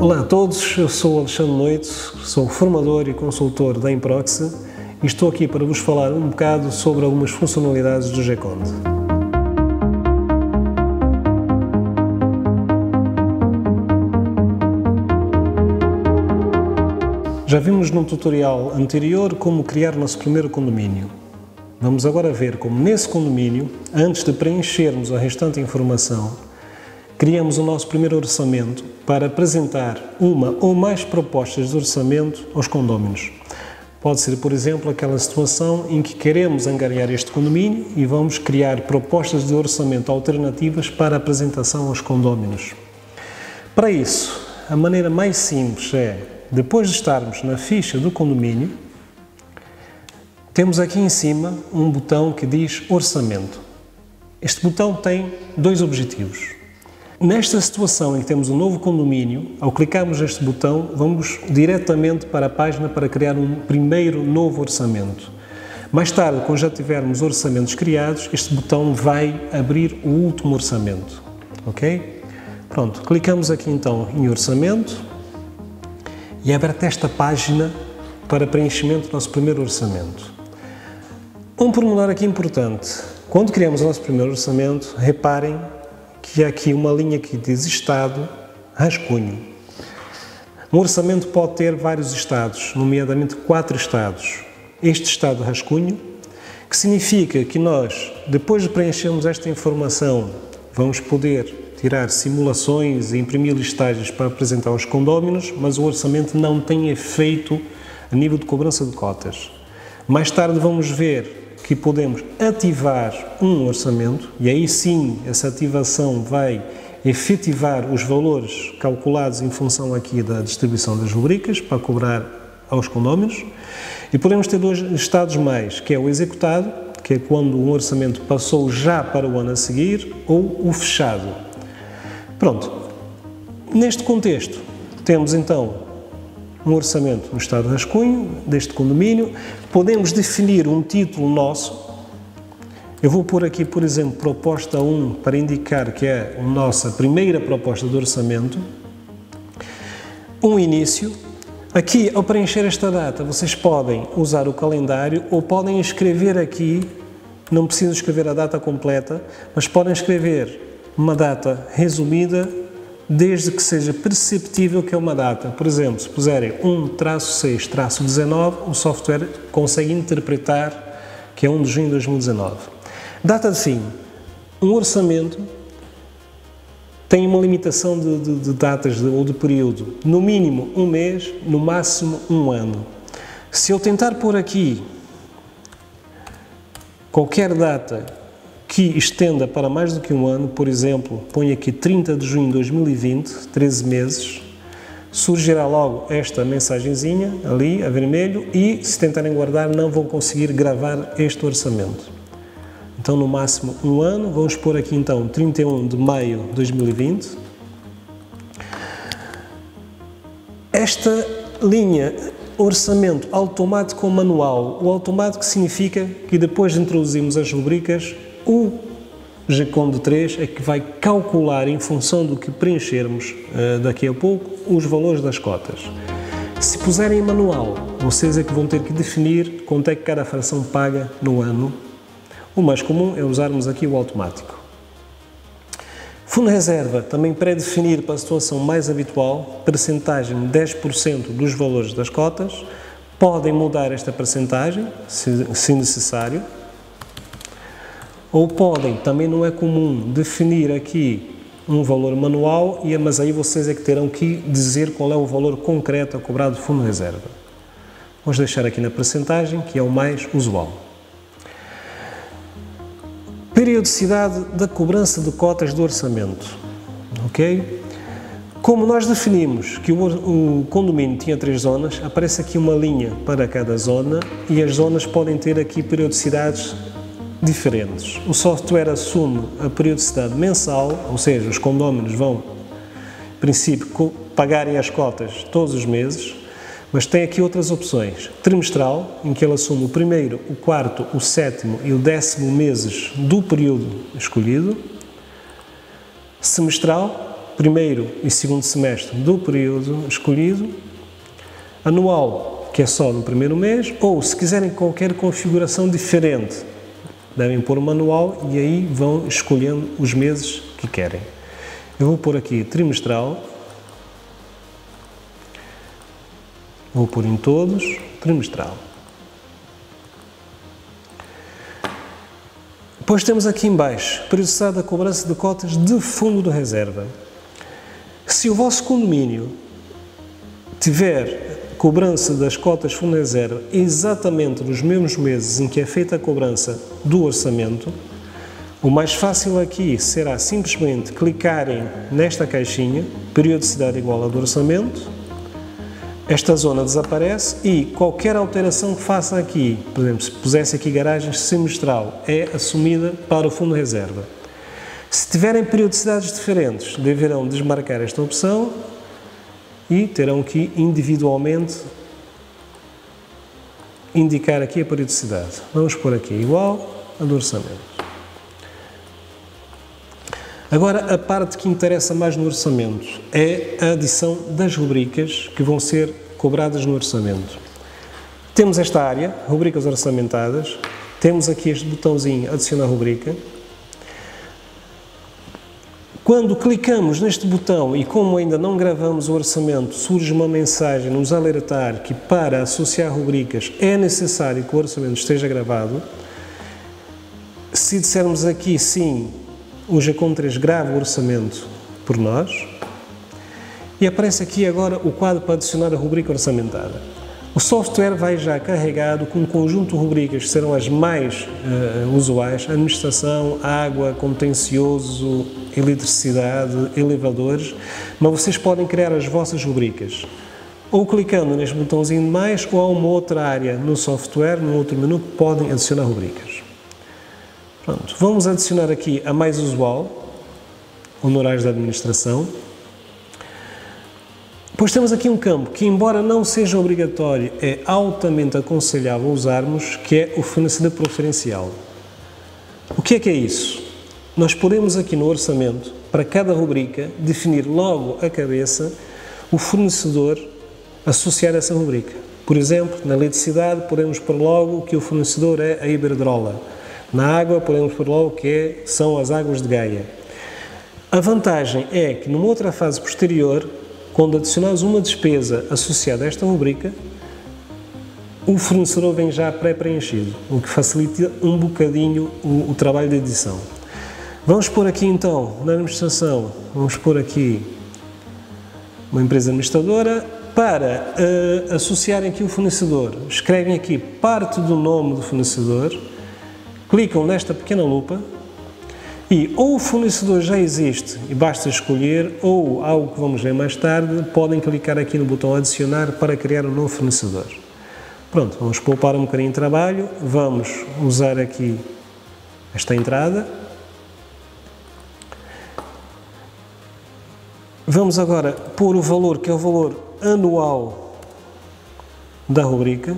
Olá a todos, eu sou Alexandre Noito, sou formador e consultor da Improxe e estou aqui para vos falar um bocado sobre algumas funcionalidades do Gconde. Já vimos num tutorial anterior como criar o nosso primeiro condomínio. Vamos agora ver como nesse condomínio, antes de preenchermos a restante informação, criamos o nosso primeiro orçamento para apresentar uma ou mais propostas de orçamento aos condóminos. Pode ser, por exemplo, aquela situação em que queremos angariar este condomínio e vamos criar propostas de orçamento alternativas para apresentação aos condóminos. Para isso, a maneira mais simples é, depois de estarmos na ficha do condomínio, temos aqui em cima um botão que diz Orçamento. Este botão tem dois objetivos. Nesta situação em que temos um novo condomínio, ao clicarmos neste botão, vamos diretamente para a página para criar um primeiro novo orçamento. Mais tarde, quando já tivermos orçamentos criados, este botão vai abrir o último orçamento. Ok? Pronto, clicamos aqui então em Orçamento e é aberta esta página para preenchimento do nosso primeiro orçamento. Um pormenor aqui importante. Quando criamos o nosso primeiro orçamento, reparem que há aqui uma linha que diz Estado, rascunho. Um orçamento pode ter vários estados, nomeadamente 4 estados. Este estado rascunho, que significa que nós, depois de preenchermos esta informação, vamos poder tirar simulações e imprimir listagens para apresentar aos condóminos, mas o orçamento não tem efeito a nível de cobrança de cotas. Mais tarde vamos ver que podemos ativar um orçamento e aí sim essa ativação vai efetivar os valores calculados em função aqui da distribuição das rubricas para cobrar aos condóminos. E podemos ter dois estados mais, que é o executado, que é quando um orçamento passou já para o ano a seguir, ou o fechado. Pronto, neste contexto temos então um orçamento no estado de rascunho deste condomínio, podemos definir um título nosso. Eu vou pôr aqui, por exemplo, proposta 1 para indicar que é a nossa primeira proposta de orçamento. Um início. Aqui, ao preencher esta data, vocês podem usar o calendário ou podem escrever aqui, não precisam escrever a data completa, mas podem escrever uma data resumida, desde que seja perceptível que é uma data. Por exemplo, se puserem 1-6-19, o software consegue interpretar que é 1 de junho de 2019. Data de fim. Um orçamento tem uma limitação de datas ou de período. No mínimo 1 mês, no máximo 1 ano. Se eu tentar pôr aqui qualquer data que estenda para mais do que 1 ano, por exemplo, põe aqui 30 de junho de 2020, 13 meses, surgirá logo esta mensagenzinha ali, a vermelho, e se tentarem guardar não vão conseguir gravar este orçamento. Então, no máximo 1 ano, vamos pôr aqui então 31 de maio de 2020. Esta linha orçamento automático ou manual, o automático significa que depois de introduzirmos as rubricas, o Gconde 3 é que vai calcular, em função do que preenchermos daqui a pouco, os valores das cotas. Se puserem em manual, vocês é que vão ter que definir quanto é que cada fração paga no ano. O mais comum é usarmos aqui o automático. Fundo de reserva, também pré-definir para a situação mais habitual, percentagem de 10% dos valores das cotas. Podem mudar esta percentagem, se necessário. Ou podem, também não é comum, definir aqui um valor manual, mas aí vocês é que terão que dizer qual é o valor concreto a cobrar do fundo de reserva. Vamos deixar aqui na percentagem, que é o mais usual. Periodicidade da cobrança de cotas do orçamento. Ok? Como nós definimos que o condomínio tinha 3 zonas, aparece aqui uma linha para cada zona e as zonas podem ter aqui periodicidades diferentes. O software assume a periodicidade mensal, ou seja, os condóminos vão, em princípio, pagarem as cotas todos os meses, mas tem aqui outras opções. Trimestral, em que ele assume o primeiro, o quarto, o sétimo e o 10º meses do período escolhido. Semestral, primeiro e segundo semestre do período escolhido, anual, que é só no primeiro mês, ou se quiserem qualquer configuração diferente, devem pôr manual e aí vão escolhendo os meses que querem. Eu vou pôr aqui trimestral, vou pôr em todos, trimestral. Depois temos aqui em baixo, periodicidade da cobrança de cotas de fundo de reserva. Se o vosso condomínio tiver cobrança das cotas de fundo de reserva exatamente nos mesmos meses em que é feita a cobrança do orçamento, o mais fácil aqui será simplesmente clicarem nesta caixinha, periodicidade igual ao do orçamento, esta zona desaparece e qualquer alteração que faça aqui, por exemplo, se pusesse aqui garagens semestral, é assumida para o fundo de reserva. Se tiverem periodicidades diferentes, deverão desmarcar esta opção e terão que individualmente indicar aqui a periodicidade. Vamos pôr aqui igual a do orçamento. Agora, a parte que interessa mais no orçamento é a adição das rubricas que vão ser cobradas no orçamento. Temos esta área, rubricas orçamentadas, temos aqui este botãozinho adicionar rubrica. Quando clicamos neste botão e como ainda não gravamos o orçamento, surge uma mensagem nos alertar que para associar rubricas é necessário que o orçamento esteja gravado. Se dissermos aqui sim, o G-Com3 grava o orçamento por nós e aparece aqui agora o quadro para adicionar a rubrica orçamentada. O software vai já carregado com um conjunto de rubricas que serão as mais usuais: administração, água, contencioso, eletricidade, elevadores, mas vocês podem criar as vossas rubricas ou clicando neste botãozinho de mais ou há uma outra área no software, num outro menu, que podem adicionar rubricas. Pronto, vamos adicionar aqui a mais usual, honorários da administração. Depois temos aqui um campo que, embora não seja obrigatório, é altamente aconselhável usarmos, que é o fornecedor preferencial. O que é isso? Nós podemos aqui no orçamento, para cada rubrica, definir logo à cabeça o fornecedor associado a essa rubrica. Por exemplo, na eletricidade podemos pôr logo que o fornecedor é a Iberdrola. Na água podemos pôr logo que são as águas de Gaia. A vantagem é que numa outra fase posterior, quando adicionamos uma despesa associada a esta rubrica, o fornecedor vem já pré-preenchido, o que facilita um bocadinho o trabalho de edição. Vamos pôr aqui então, na administração, vamos pôr aqui uma empresa administradora. Para associarem aqui o fornecedor, escrevem aqui parte do nome do fornecedor, clicam nesta pequena lupa e ou o fornecedor já existe e basta escolher, ou algo que vamos ver mais tarde, podem clicar aqui no botão adicionar para criar um novo fornecedor. Pronto, vamos poupar um bocadinho de trabalho, vamos usar aqui esta entrada. Vamos agora pôr o valor, que é o valor anual da rubrica.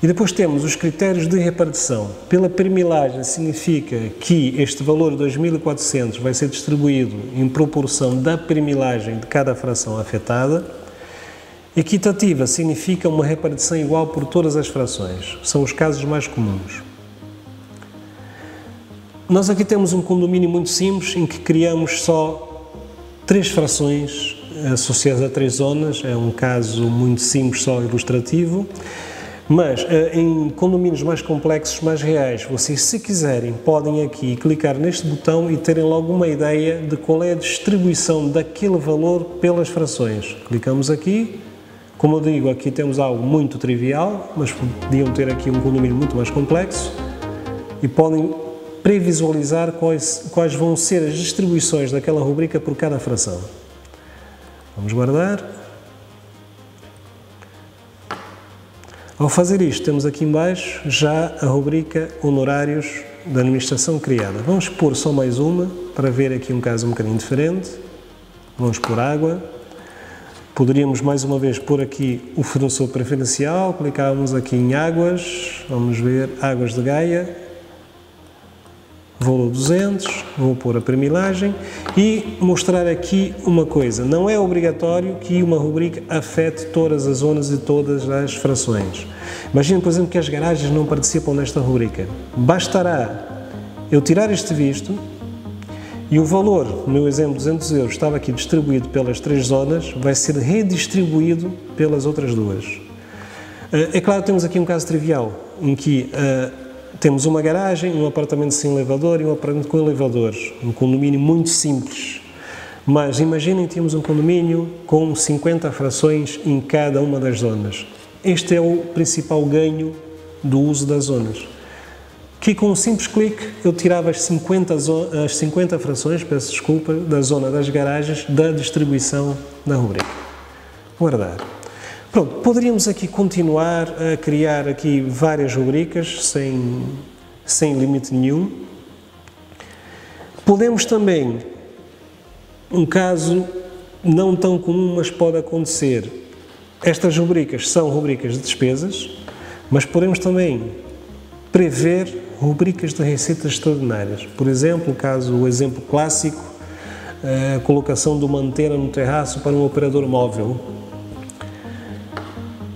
E depois temos os critérios de repartição. Pela permilagem significa que este valor de 2.400 vai ser distribuído em proporção da permilagem de cada fração afetada. Equitativa significa uma repartição igual por todas as frações. São os casos mais comuns. Nós aqui temos um condomínio muito simples em que criamos só 3 frações associadas a 3 zonas. É um caso muito simples, só ilustrativo. Mas em condomínios mais complexos, mais reais, vocês, se quiserem, podem aqui clicar neste botão e terem logo uma ideia de qual é a distribuição daquele valor pelas frações. Clicamos aqui. Como eu digo, aqui temos algo muito trivial, mas podiam ter aqui um condomínio muito mais complexo e podem previsualizar quais vão ser as distribuições daquela rubrica por cada fração. Vamos guardar. Ao fazer isto, temos aqui em baixo já a rubrica honorários da administração criada. Vamos pôr só mais uma, para ver aqui um caso um bocadinho diferente. Vamos pôr água. Poderíamos mais uma vez pôr aqui o fornecedor preferencial, clicávamos aqui em águas, vamos ver águas de Gaia. valor 200, vou pôr a primilagem e mostrar aqui uma coisa. Não é obrigatório que uma rubrica afete todas as zonas e todas as frações. Imagine, por exemplo, que as garagens não participam nesta rubrica. Bastará eu tirar este visto e o valor, no meu exemplo, 200 euros, estava aqui distribuído pelas 3 zonas, vai ser redistribuído pelas outras 2. É claro que temos aqui um caso trivial, em que temos uma garagem, um apartamento sem elevador e um apartamento com elevador. Um condomínio muito simples. Mas imaginem que temos um condomínio com 50 frações em cada uma das zonas. Este é o principal ganho do uso das zonas. Que com um simples clique eu tirava as 50 frações, peço desculpa, da zona das garagens da distribuição da rubrica. Guardar. Pronto, poderíamos aqui continuar a criar aqui várias rubricas sem limite nenhum. Podemos também, um caso não tão comum, mas pode acontecer, estas rubricas são rubricas de despesas, mas podemos também prever rubricas de receitas extraordinárias. Por exemplo, o exemplo clássico, a colocação de uma antena no terraço para um operador móvel.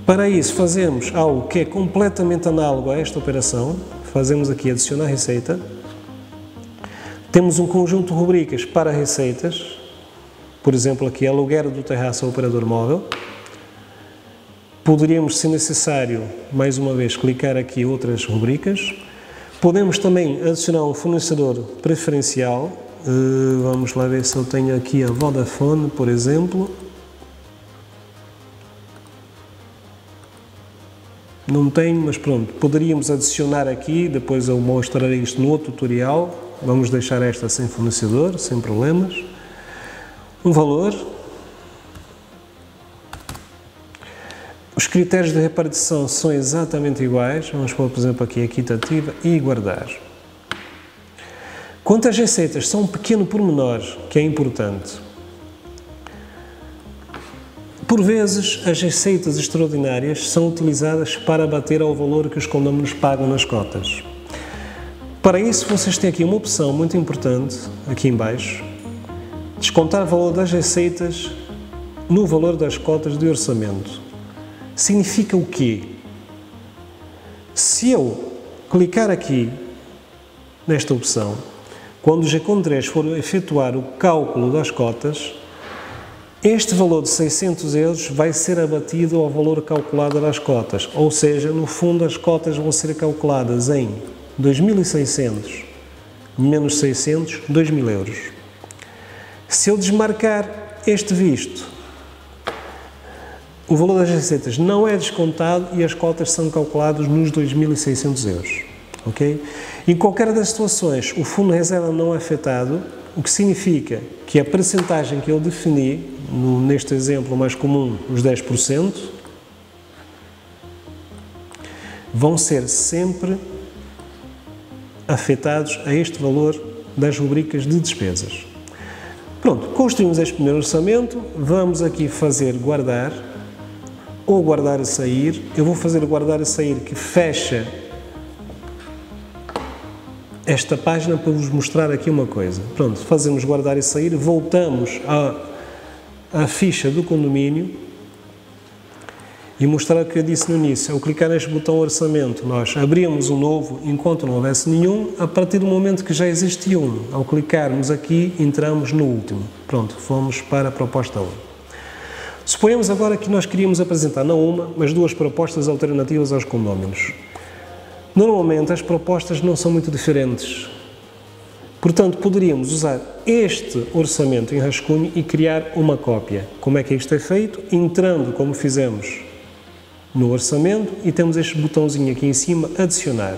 Para isso, fazemos algo que é completamente análogo a esta operação. Fazemos aqui adicionar receita. Temos um conjunto de rubricas para receitas. Por exemplo, aqui aluguer do terraço ao operador móvel. Poderíamos, se necessário, mais uma vez, clicar aqui outras rubricas. Podemos também adicionar um fornecedor preferencial. Vamos lá ver se eu tenho aqui a Vodafone, por exemplo. Não tenho, mas pronto, poderíamos adicionar aqui, depois eu mostrarei isto no outro tutorial. Vamos deixar esta sem fornecedor, sem problemas. Um valor. Os critérios de repartição são exatamente iguais. Vamos pôr, por exemplo, aqui a equitativa e guardar. Quanto às receitas, são um pequeno pormenor que é importante. Por vezes, as receitas extraordinárias são utilizadas para bater ao valor que os condôminos pagam nas cotas. Para isso, vocês têm aqui uma opção muito importante, aqui em baixo, descontar o valor das receitas no valor das cotas de orçamento. Significa o quê? Se eu clicar aqui nesta opção, quando o GECOM3 for efetuar o cálculo das cotas, este valor de 600 euros vai ser abatido ao valor calculado das cotas, ou seja, no fundo as cotas vão ser calculadas em 2.600 menos 600, 2.000 euros. Se eu desmarcar este visto, o valor das receitas não é descontado e as cotas são calculadas nos 2.600 euros. Okay? Em qualquer das situações, o fundo de reserva não é afetado, o que significa que a percentagem que eu defini, neste exemplo mais comum, os 10%, vão ser sempre afetados a este valor das rubricas de despesas. Pronto, construímos este primeiro orçamento, vamos aqui fazer guardar, ou guardar a sair. Eu vou fazer guardar a sair que fecha esta página para vos mostrar aqui uma coisa. Pronto, fazemos guardar e sair, voltamos à ficha do condomínio e mostrar o que eu disse no início. Ao clicar neste botão orçamento, nós abrimos um novo enquanto não houvesse nenhum. A partir do momento que já existe um, ao clicarmos aqui, entramos no último. Pronto, fomos para a proposta 1. Suponhamos agora que nós queríamos apresentar não uma, mas 2 propostas alternativas aos condóminos. Normalmente as propostas não são muito diferentes. Portanto, poderíamos usar este orçamento em rascunho e criar uma cópia. Como é que isto é feito? Entrando, como fizemos no orçamento, e temos este botãozinho aqui em cima, adicionar.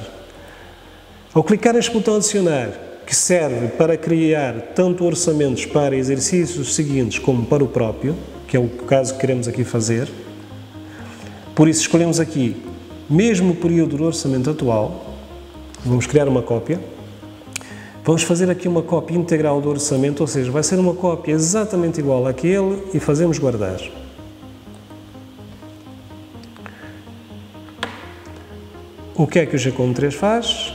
Ao clicar neste botão adicionar, que serve para criar tanto orçamentos para exercícios seguintes como para o próprio, que é o caso que queremos aqui fazer, por isso escolhemos aqui mesmo período do orçamento atual, vamos criar uma cópia, vamos fazer aqui uma cópia integral do orçamento, ou seja, vai ser uma cópia exatamente igual àquele e fazemos guardar. O que é que o GECOM3 faz?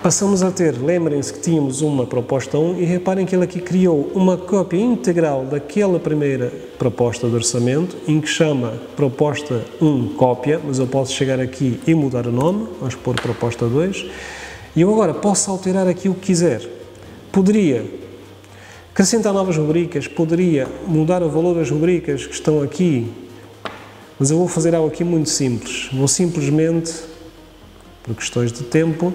passamos a ter, lembrem-se que tínhamos uma proposta 1 e reparem que ele aqui criou uma cópia integral daquela primeira proposta de orçamento, em que chama proposta 1 cópia, mas eu posso chegar aqui e mudar o nome, vamos pôr proposta 2, e eu agora posso alterar aqui o que quiser. Poderia acrescentar novas rubricas, poderia mudar o valor das rubricas que estão aqui, mas eu vou fazer algo aqui muito simples. Vou simplesmente, por questões de tempo,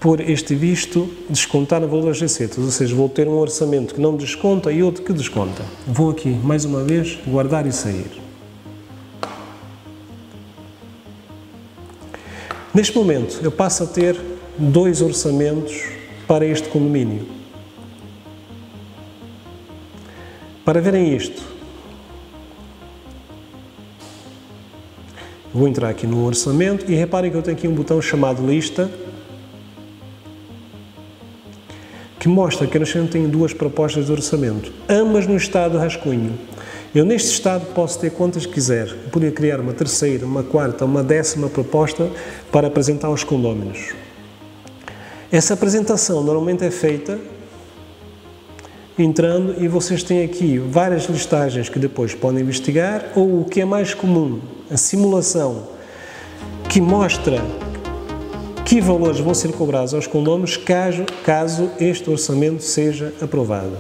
por este visto, descontar o valor das recetas, ou seja, vou ter um orçamento que não desconta e outro que desconta. Vou aqui, mais uma vez, guardar e sair. Neste momento, eu passo a ter 2 orçamentos para este condomínio. Para verem isto, vou entrar aqui no orçamento e reparem que eu tenho aqui um botão chamado lista, que mostra que eu tenho 2 propostas de orçamento, ambas no estado de rascunho. Eu neste estado posso ter quantas quiser. Eu podia criar uma terceira, uma quarta, uma 10ª proposta para apresentar aos condóminos. Essa apresentação normalmente é feita entrando e vocês têm aqui várias listagens que depois podem investigar, ou o que é mais comum, a simulação que mostra que valores vão ser cobrados aos condóminos caso este orçamento seja aprovado.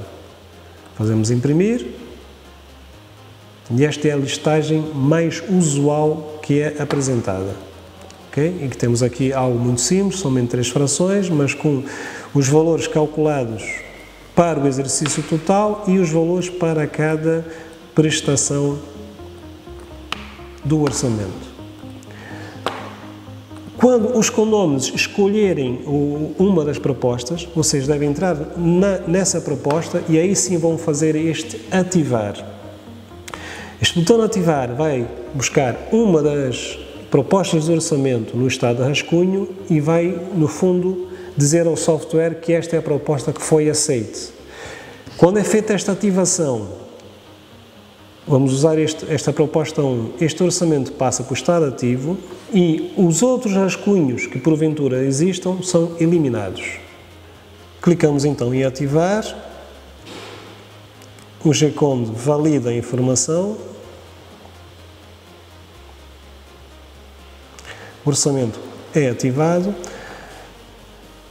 Fazemos imprimir e esta é a listagem mais usual que é apresentada. Okay? E que temos aqui algo muito simples, somente 3 frações, mas com os valores calculados para o exercício total e os valores para cada prestação do orçamento. Quando os condóminos escolherem uma das propostas, vocês devem entrar nessa proposta e aí sim vão fazer este ativar. Este botão ativar vai buscar uma das propostas de orçamento no estado de rascunho e vai, no fundo, dizer ao software que esta é a proposta que foi aceite. Quando é feita esta ativação, vamos usar esta proposta 1, este orçamento passa para o estado ativo e os outros rascunhos que porventura existam são eliminados. Clicamos então em ativar, o Gconde valida a informação, o orçamento é ativado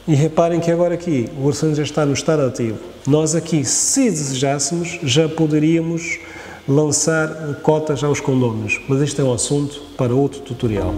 e reparem que agora aqui o orçamento já está no estado ativo. Nós aqui, se desejássemos, já poderíamos lançar cotas aos condóminos, mas este é um assunto para outro tutorial.